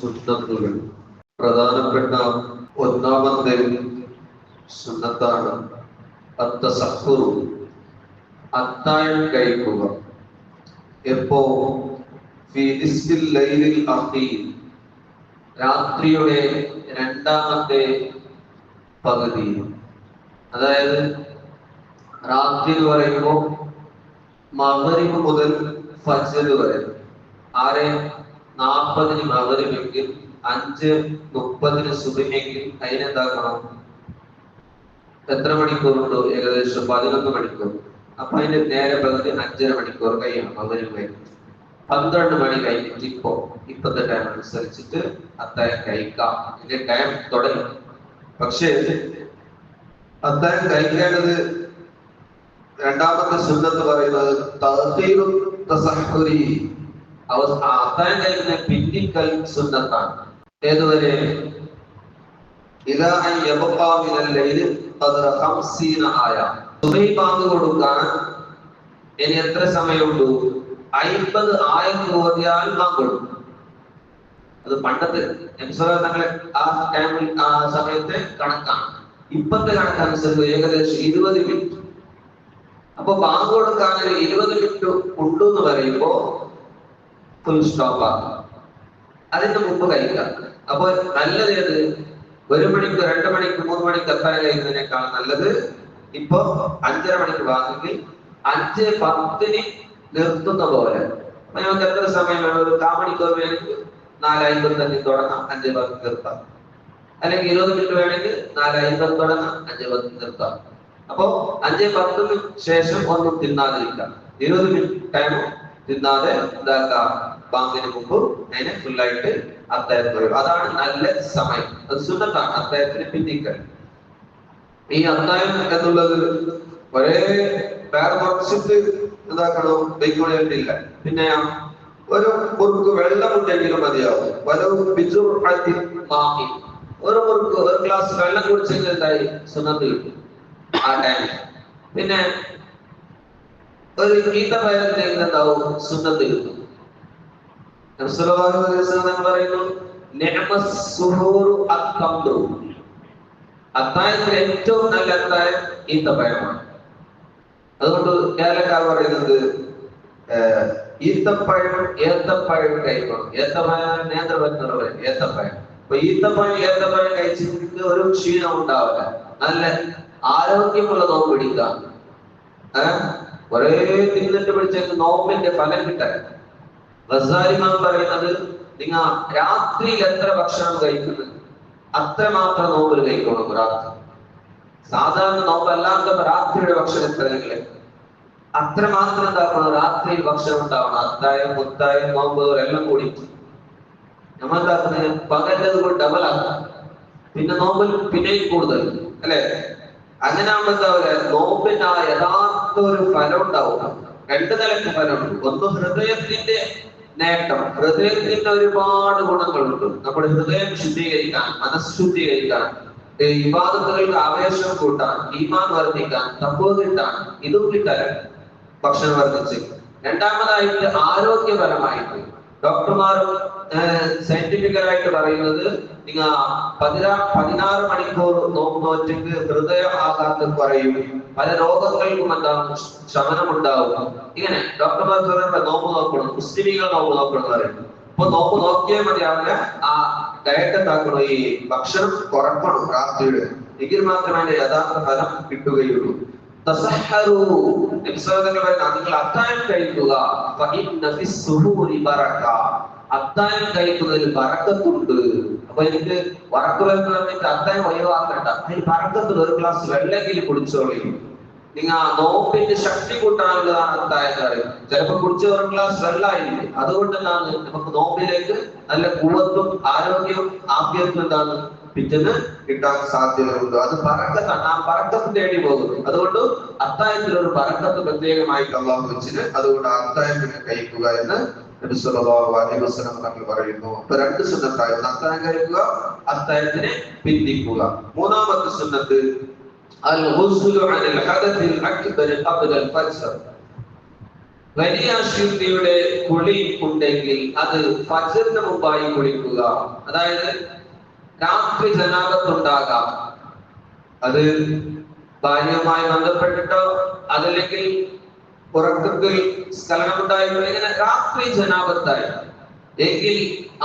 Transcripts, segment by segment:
സുന്നത്തുകൾ. പ്രധാനപ്പെട്ട ഒന്നാമത്തെ സുന്നത്താണ് അത്തസഹുറു, അത്താഴം കഴിക്കുക. എപ്പോ? ഫീ നിസ്ഫിൽ ലൈലിൽ അഖീർ, രാത്രിയുടെ രണ്ടാമത്തെ പകുതി. അതായത് രാത്രി എന്ന് പറയുമ്പോൾ മഗ്രിബ് മുതൽ ഫജ്ർ വരെ. 6:40 മഗ്രിബെങ്കിൽ 5:30 സുബ്ഹിയെങ്കിൽ അതിനെന്താക്കണം? എത്ര മണിക്കൂറുണ്ടോ? ഏകദേശം 11 മണിക്കൂർ. അപ്പൊ അതിന്റെ നേരെ പകുതി 5.5 മണിക്കൂർ കഴിയണം മഗ്രിബ് കഴിഞ്ഞ്. 12 മണി കഴിഞ്ഞിട്ട് ഇപ്പത്തെ ടൈം അനുസരിച്ചിട്ട് അത്താഴം കഴിക്കാം. ഇതിന്റെ ടൈം തുടങ്ങി. പക്ഷേ അത്താഴം കഴിക്കേണ്ടത് രണ്ടാമത്തെ സുന്നത്ത് പറയുന്നത് തഅഖീറു തസഹുരി, അത്താഴം കഴിക്കുന്ന പിന്നിക്കൽ സുന്നത്താണ്. ഏതുവരെ? ഇലാ അൻ യബ്ഖാ മിനൽ ലൈലി ഖദ്റ 50 ആയ. സുബഹി ബാങ്ക് കൊടുക്കാൻ ഇനി എത്ര സമയമുണ്ട്? 50 ആയത്ത് ഓതിയാൽ ബാങ്ക് കൊടുക്കും. അത് പണ്ടത്തെ തങ്ങളെ ആ ടൈമിൽ ആ സമയത്തെ കണക്കാണ്. ഇപ്പത്തെ കണക്കനുസരിച്ച് ഏകദേശം 20 മിനിറ്റ്. അപ്പൊ ബാങ്ക് കൊടുക്കാൻ 20 മിനിറ്റ് ഉണ്ടു എന്ന് പറയുമ്പോ ഫുൾ സ്റ്റോപ്പ് ആക്കാം. അതിന് മുമ്പ് കഴിക്കാം. അപ്പൊ നല്ലത് ഏത്? 1 മണിക്ക് 2 മണിക്ക് 3 മണിക്ക് അത്താഴം കഴിക്കുന്നതിനേക്കാൾ നല്ലത് ഇപ്പൊ 5:30 മണിക്ക് വാങ്ങി 5:10 നിർത്തുന്ന പോലെ. അപ്പൊ ഞങ്ങൾക്ക് എത്ര സമയം വേണം? ഒരു 1/4 മണിക്കൂർ വേണമെങ്കിൽ 4:50 തുടങ്ങാം, 5:10 നിർത്താം. അല്ലെങ്കിൽ 20 മിനിറ്റ് വേണമെങ്കിൽ 4:50 തുടങ്ങാം, 5:10 നിർത്താം. അപ്പോ 5:10 ശേഷം ഒന്നും തിന്നാതിരിക്കാം. 20 മിനിറ്റ് ടൈം തിന്നാതെ എന്താക്കാം? ബാങ്കിന് മുമ്പ് അതിനെ ഫുള്ളായിട്ട് അത്താഴത്തിന് വരും. അതാണ് നല്ല സമയം. അത് സുന്നത്താണ് അത്താഴത്തിന് പിന്നിക്കൽ. ഈ അത്താഴം എന്നുള്ളത് ഒരേ വേറെ കുറച്ചിട്ട് എന്താക്കണം? വൈകുന്നേരത്തില്ല. പിന്നെ ഒരു മുറുക്ക് വെള്ളമുണ്ടെങ്കിലും മതിയാവും. ഒരു മുറുക്ക് ഒരു ഗ്ലാസ് വെള്ളം കുടിച്ചെങ്കിൽ എന്തായി? സുന്നത്ത് കിട്ടും ആ ടൈം. പിന്നെ ഒരു ഈത്തപ്പഴത്തിലേക്ക് എന്താവും? സുന്നത്ത് കിട്ടും. പറയുന്നു അത്താഴത്തിന് ഏറ്റവും നല്ല അത്താഴം ഈത്തപ്പഴമാണ്. അതുകൊണ്ട് കേരളക്കാർ പറയുന്നത് ഈത്തപ്പഴം ഏത്തപ്പഴം കഴിക്കണം. ഏത്തപ്പഴം നേന്ത്രപഴം പറയും ഏത്തപ്പഴം. അപ്പൊ ഈത്തപ്പഴം ഏത്തപ്പഴം കഴിച്ചിട്ട് ഒരു ക്ഷീണം ഉണ്ടാവില്ല. നല്ല ആരോഗ്യമുള്ള നോമ്പ് പിടിക്കാം. ഒരേ തിന്നിട്ട് പിടിച്ചേക്ക് നോമ്പിന്റെ ഫലം കിട്ടാൻ. ഗസാലിമാൻ പറയുന്നത് നിങ്ങൾ രാത്രിയിൽ എത്ര ഭക്ഷണം കഴിക്കുന്നത് അത്രമാത്രം നോമ്പിൽ കഴിക്കണം. രാത്രി സാധാരണ നോമ്പല്ലാത്ത രാത്രിയുടെ ഭക്ഷണം എത്രയെങ്കിലും അത്രമാത്രം എന്താക്കണം? രാത്രിയിൽ ഭക്ഷണം ഉണ്ടാവണം. അത്തായം മുത്തായം നോമ്പ് എല്ലാം കൂടി നമ്മളെന്താക്കുന്നത്? പകലത് കൂടി ഡബിൾ ആക്കാം. പിന്നെ നോമ്പിൽ പിന്നെയും കൂടുതൽ അല്ലെ? അങ്ങനെ ആകുമ്പോൾ എന്താ പറയുക? നോമ്പിന് ആ യഥാർത്ഥ ഒരു ഫലം ഉണ്ടാവും. 2 നിലയ്ക്ക് ഫലമുണ്ട്. ഒന്ന് ഹൃദയത്തിന്റെ നേട്ടം. ഹൃദയത്തിന്റെ ഒരുപാട് ഗുണങ്ങളുണ്ട്. നമ്മുടെ ഹൃദയം ശുദ്ധീകരിക്കാൻ, മനസ്സ് ശുദ്ധീകരിക്കാൻ, ഇബാദത്തുകൾക്ക് ആവേശം കൂട്ടാൻ, ഈമാൻ വർദ്ധിക്കാൻ, തഖ്വ കിട്ടാൻ, ഇതും കിട്ടാൻ ഭക്ഷണം വർദ്ധിച്ച്. രണ്ടാമതായിട്ട് ആരോഗ്യപരമായിട്ട് ഡോക്ടർമാരും സയന്റിഫിക്കലായിട്ട് പറയുന്നത് നിങ്ങൾ 16 മണിക്കൂർ നോമ്പ് നോറ്റെങ്കിൽ ഹൃദയ ആഘാതം കുറയും, പല രോഗങ്ങൾക്കും എന്താണ് ശമനം ഉണ്ടാവും. ഇങ്ങനെ ഡോക്ടർമാർ പറയുന്നത് നോമ്പ് നോക്കണം, മുസ്ലിമീങ്ങൾ നോമ്പ് നോക്കണം എന്ന് പറയുന്നു. അപ്പൊ നോമ്പ് നോക്കിയാൽ മതിയാവില്ല, ആ ഡയറ്റ് എന്താക്കണം? ഈ ഭക്ഷണം കുറക്കണം രാത്രിയുടെ. എങ്കിൽ മാത്രമേ അതിന്റെ യഥാർത്ഥ ഫലം കിട്ടുകയുള്ളൂ. നിങ്ങൾ അത്താഴം കഴിക്കുക. അത്താഴം കഴിക്കുന്നതിൽ ബറക്കത്തുണ്ട്. അപ്പൊ എനിക്ക് വറക്ക് വരുന്ന അത്താഴം ഒഴിവാക്കണ്ട. അതിന് ബറക്കത്തിൽ ഒരു ഗ്ലാസ് വെള്ളെങ്കിലും കുടിച്ചോളിയും. നിങ്ങൾ നോമ്പിന്റെ ശക്തി കൂട്ടാനുള്ളതാണ് അത്താഴം കറി. ചിലപ്പോ കുടിച്ച ഒരു ഗ്ലാസ് വെള്ളമായിരിക്കും. അതുകൊണ്ടാണ് നമുക്ക് നോമ്പിലേക്ക് നല്ല കൂവത്തും ആരോഗ്യവും ആഭ്യത്തും എന്താണ് പിറ്റേന്ന് കിട്ടാൻ സാധ്യതയുണ്ട്. അത് ബറക്കത്താണ്. ആ ബറക്കത്ത് തേടി പോകുന്നു. അതുകൊണ്ട് അത്താഴത്തിൽ ഒരു ബറക്കത്ത് പ്രത്യേകമായിട്ട് അള്ളാഹു വെച്ചിട്ട് അതുകൊണ്ട് അത്താഴത്തിന് കഴിക്കുക എന്ന് നബി സല്ലല്ലാഹു അലൈഹി വസല്ലം തങ്ങൾ പറയുന്നു. അപ്പൊ 2 സുന്നത്തായിരുന്നു: അത്താഴം കഴിക്കുക, അത്താഴത്തിനെ പിന്തിക്കുക. മൂന്നാമത്തെ സുന്നത്ത് അൽ ഗുസ്ലു അനിൽ ഹദത്തിൽ അക്ബർ ഖബ്ല അൽ ഫജ്ർ. വലിയ അശുദ്ധിയുടെ കുളി ഉണ്ടെങ്കിൽ അത് ഫജ്റിന് മുമ്പായി കുളിക്കുക. അതായത് രാത്രി ജനാബത്തുണ്ടാകാം, അത് ഭാര്യയുമായി ബന്ധപ്പെട്ടിട്ടോ അതല്ലെങ്കിൽ ഉറക്കത്തിൽ സ്ഖലനമുണ്ടായിട്ടോ ഇങ്ങനെ രാത്രി ജനാബത്തായി എങ്കിൽ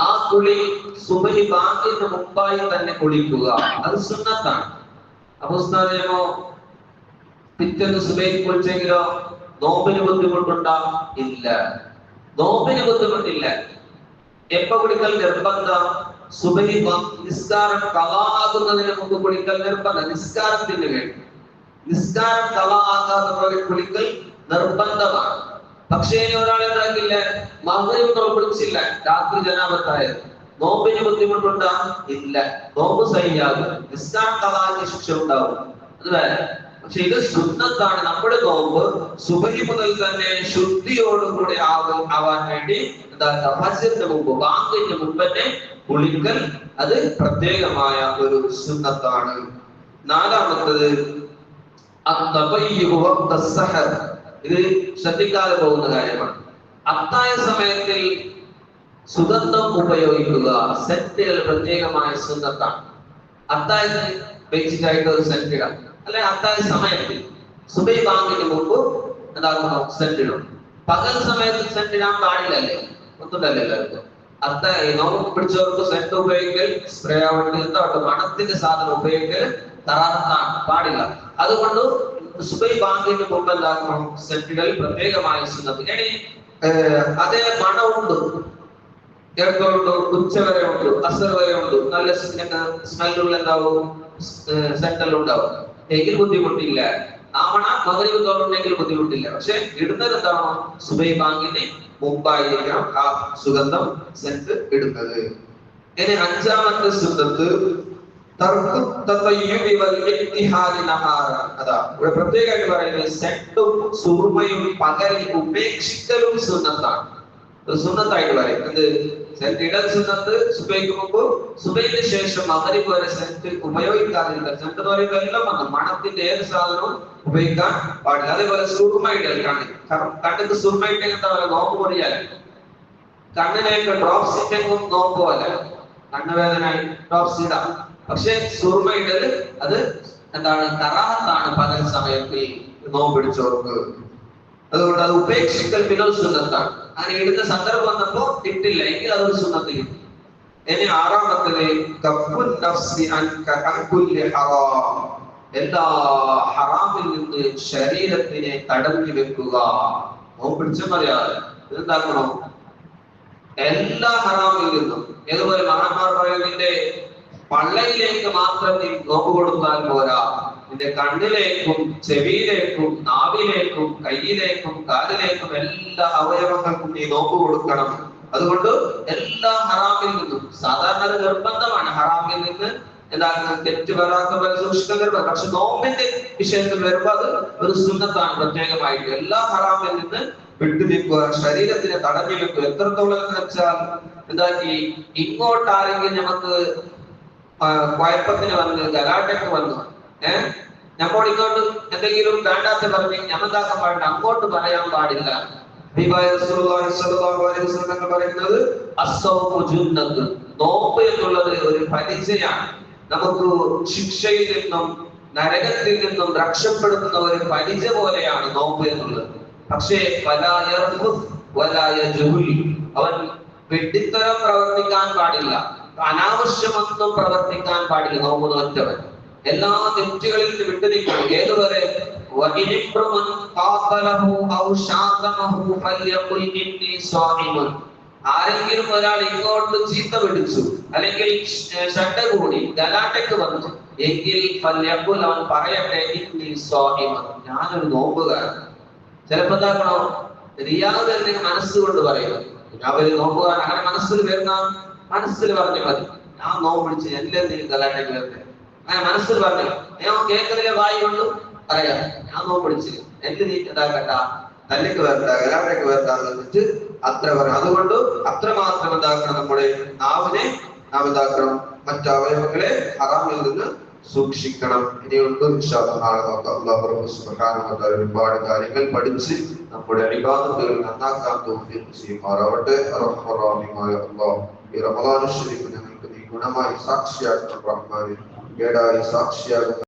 ആ കുളി സുബഹി ബാങ്കിന് മുമ്പായി തന്നെ കുളിക്കുക. അത് സുന്നത്താണ്. അപ്പൊ ഉസ്താദിനോ പിറ്റേന്ന് സുബഹിക്ക് കുളിച്ചെങ്കിലോ നോമ്പിന് ബുദ്ധിമുട്ടുണ്ടോ? ഇല്ല, നോമ്പിന് ബുദ്ധിമുട്ടില്ല. എപ്പോ കുളിക്കൽ നിർബന്ധം? സുബഹി നിസ്കാരം കളാകുന്നതിന് മുമ്പ് കുളിക്കൽ നിർബന്ധം, നിസ്കാരത്തിന് വേണ്ടി. നിസ്കാരം കളാകാത്തവരെ കുളിക്കൽ നിർബന്ധമാണ്. പക്ഷേ ഇനി ഒരാൾ എന്താക്കില്ല, മഗ്‌രിബ് കുളിച്ചില്ല, രാത്രി ജനാബത്തായത്, നോമ്പിന് ബുദ്ധിമുട്ടുണ്ടോ? ഇല്ല, നോമ്പ് സഹിയാകും, നിസ്കാരം കളാകിയ ശിക്ഷ ഉണ്ടാവും, അത് വേറെ. പക്ഷെ ഇത് സുന്നത്താണ്. നമ്മുടെ നോമ്പ് സുബഹി മുതൽ തന്നെ ശുദ്ധിയോടുകൂടി ആവാൻ വേണ്ടി ഫജ്റിന് മുമ്പ് ബാങ്കിന് മുമ്പ് തന്നെ കുളിക്കൽ അത് പ്രത്യേകമായ ഒരു സുന്നത്താണ്. നാലാമത്തത് ഇത് ശ്രദ്ധിക്കാതെ പോകുന്ന കാര്യമാണ്. അത്തായ സമയത്തിൽ സുഗന്ധം ഉപയോഗിക്കുക. സെന്റുകൾ പ്രത്യേകമായ സുന്നത്താണ്. അത്തായത്തിന് ബേസിക് ആയിട്ട് ഒരു സെന്റ് ഇടാം, അല്ലെ അത്തായ സമയത്തിൽ സുബഹി ബാങ്കിന് മുമ്പ് എന്താക്കണം, സെന്റ് ഇടും. പകൽ സമയത്ത് സെന്റ് ഇടാൻ പാടില്ലല്ലേ, ഒന്നുണ്ടല്ലോ എല്ലാവർക്കും. അത്തായ നോമ്പ് പിടിച്ചവർക്ക് സെന്റ് ഉപയോഗിക്കൽ, സ്പ്രേ ആവട്ടെ എന്താവട്ടെ മണത്തിന്റെ സാധനം ഉപയോഗിക്കൽ തറാത്താണ്, പാടില്ല. അതുകൊണ്ട് സുബഹി ബാങ്കിന് മുമ്പ് എന്താക്കണം, സെന്റുകൾ പ്രത്യേകമായ സുന്നത്ത്. ഇനി അതേ മണമുണ്ട്, കേൾക്കുന്നുണ്ട്, ഉച്ച വരെ ഉണ്ട്, അസർ വരെ ഉണ്ട്, നല്ല സ്മെല്ലുള്ള എന്താവും സെന്ററിൽ ഉണ്ടാവും, എങ്കിൽ ബുദ്ധിമുട്ടില്ല. ആവണ മഗ്‌രിബ് തോന്നുന്നെങ്കിൽ ബുദ്ധിമുട്ടില്ല. പക്ഷെ ഇടുന്നത് എന്താണോ, സുബഹി ബാങ്കിന് മുമ്പായിരിക്കണം ആ സുഗന്ധം സെന്റ് ഇടുന്നത്. ഇനി അഞ്ചാമത്തെ സുന്നത്ത് അതാ ഇവിടെ പ്രത്യേകമായിട്ട് പറയുന്നത് സെന്റും സുറുമയും പകലിൽ ഉപേക്ഷിക്കലും സുന്നത്താണ്. സുന്നത്തായിട്ട് പറയും. എന്ത് സെന്റ് ഇടൽ സുന്നത്ത് സുബഹിക്ക് മുമ്പ്, സുബഹിക്ക് ശേഷം മഗ്‌രിബ് വരെ സെന്റ് ഉപയോഗിക്കാതിരിക്കുക. സെന്റ് എന്ന് പറയുമ്പോൾ എല്ലാം വന്നു, മണത്തിന്റെ ഏത് സാധനവും ഉപയോഗിക്കാൻ പാടില്ല. അതേപോലെ സുറുമ ഇടൽ, കണ്ണിന് സുറുമ ഇട്ടെങ്കിൽ എന്താ പറയുക, നോമ്പ് പൊടിയാൽ. കണ്ണിലേക്ക് ഡ്രോപ്സ് ഇട്ടെങ്കിൽ നോമ്പ് പോലെ, കണ്ണുവേദനായി ഡ്രോപ്സ് ഇടാം. പക്ഷെ സുറുമ ഇടൽ അത് എന്താണ്, കറാഹത്താണ് പകൽ സമയത്തിൽ നോമ്പ് പിടിച്ചവർക്ക്. അതുകൊണ്ട് അത് ഉപേക്ഷിക്കൽ ബിനൽ സുന്നത്താണ്. അങ്ങനെ ഇടുന്ന സന്ദർഭം വന്നപ്പോ ഇട്ടില്ല എങ്കിൽ അതൊരു സുന്നത്ത് കിട്ടും. ഇനി ആറാമത്തത് എല്ലാ ഹറാമിൽ നിന്ന് ശരീരത്തിനെ തടഞ്ഞു വെക്കുക. നോമ്പ് പിടിച്ചെന്നറിയാതെ എന്താക്കണോ, എല്ലാ ഹറാമിൽ നിന്നും. ഏതുപോലെ മഹാന്മാർ പറയുന്നതിന്റെ പള്ളയിലേക്ക് മാത്രം നീ നോമ്പ് കൊടുത്താൽ പോരാ, നിന്റെ കണ്ണിലേക്കും ചെവിയിലേക്കും നാവിലേക്കും കയ്യിലേക്കും കാലിലേക്കും എല്ലാ അവയവങ്ങൾക്കും നീ നോമ്പ് കൊടുക്കണം. അതുകൊണ്ട് എല്ലാ ഹറാമിൽ നിന്നും, സാധാരണ അത് നിർബന്ധമാണ് ഹറാമിൽ നിന്ന് എന്താക്കുന്നത്, തെറ്റ് വരാത്ത സൂക്ഷിക്കാൻ. പക്ഷെ നോമ്പിന്റെ വിഷയത്തിൽ വരുമ്പോൾ അത് ഒരു സുന്നത്താണ് പ്രത്യേകമായിട്ട്. എല്ലാ ഹറാമിൽ നിന്ന് വിട്ടു നിൽക്കുക, ശരീരത്തിനെ തടഞ്ഞു വെക്കുക. എത്രത്തോളം എന്ന് വെച്ചാൽ എന്താക്കി, ഇങ്ങോട്ടാരെങ്കിലും നമുക്ക് കുഴപ്പത്തിന് വന്ന് ഗലാട്ടയ്ക്ക് വന്നു, നമ്മോട് ഇങ്ങോട്ട് എന്തെങ്കിലും വേണ്ടാത്ത പറഞ്ഞ് ഞമ്മതാക്കാൻ പാടില്ല, അങ്ങോട്ട് പറയാൻ പാടില്ല. പറയുന്നത് നോമ്പ് എന്നുള്ളത് ഒരു പരിചയാണ്. നമുക്ക് ശിക്ഷയിൽ നിന്നും നരകത്തിൽ നിന്നും രക്ഷപ്പെടുത്തുന്ന ഒരു പരിച പോലെയാണ് നോമ്പ് എന്നുള്ളത്. പക്ഷേ അവൻ വെട്ടിത്തരം പ്രവർത്തിക്കാൻ പാടില്ല, അനാവശ്യമൊന്നും പ്രവർത്തിക്കാൻ പാടില്ല. നോമ്പ് നോറ്റവൻ എല്ലാ തെറ്റുകളിൽ നിന്ന് വിട്ടു നിൽക്കണം. ഏതുവരെ, ആരെങ്കിലും ഒരാൾ ഇങ്ങോട്ട് ചീത്ത പിടിച്ചു അല്ലെങ്കിൽ ഷഡ കൂടി ഗലാട്ടയ്ക്ക് വന്നു എങ്കിൽ അവൻ പറയട്ടെ, ഞാനൊരു നോമ്പുകാരൻ. ചിലപ്പോ എന്താക്കണോ, റിയാദ് എന്തെങ്കിലും മനസ്സുകൊണ്ട് പറയുന്നത്, ഞാൻ ഒരു നോമ്പുകാരൻ, അങ്ങനെ മനസ്സിൽ വരുന്ന മനസ്സിൽ പറഞ്ഞു മതി, ഞാൻ നോമ്പ് പിടിച്ച് എന്തെങ്കിലും ഗലാട്ടയ്ക്ക് വരട്ടെ, അങ്ങനെ മനസ്സിൽ പറഞ്ഞു. ഞാൻ കേൾക്കുന്നതിലെ വായി കൊണ്ട് പറയാം, ഞാൻ നോമ്പ് പിടിച്ച് എന്റെ നീ എന്താക്കട്ട, തല്ലിക്ക് വരണ്ട, ഗലാട്ടയ്ക്ക് വരണ്ടാന്ന് വെച്ചിട്ട് അത്ര പറയും. അതുകൊണ്ട് അത്രമാത്രം എന്താക്കണം, നമ്മുടെ നാവിനെ നാം എന്താക്കണം, മറ്റു അവയവങ്ങളെ ഹറാമിൽ നിന്ന് സൂക്ഷിക്കണം. ഇനിയുണ്ട് ഇൻഷാ അല്ലാഹ് നാളെ നോക്കാം. അല്ലാഹു സുബ്ഹാനഹു വ തആല ഒരുപാട് കാര്യങ്ങൾ പഠിച്ച് നമ്മുടെ ഇബാദത്തുകൾ നന്നാക്കാൻ തൗഫീഖ് ചെയ്യുമാറാവട്ടെ. റഹ്മാനായ അല്ലാഹ് ഈ റമദാൻ ശരീഫ് ഞങ്ങൾക്ക് നീ ഗുണമായി സാക്ഷിയാക്കണം റഹ്മാനെ. കേടായി സാക്ഷിയാകുന്ന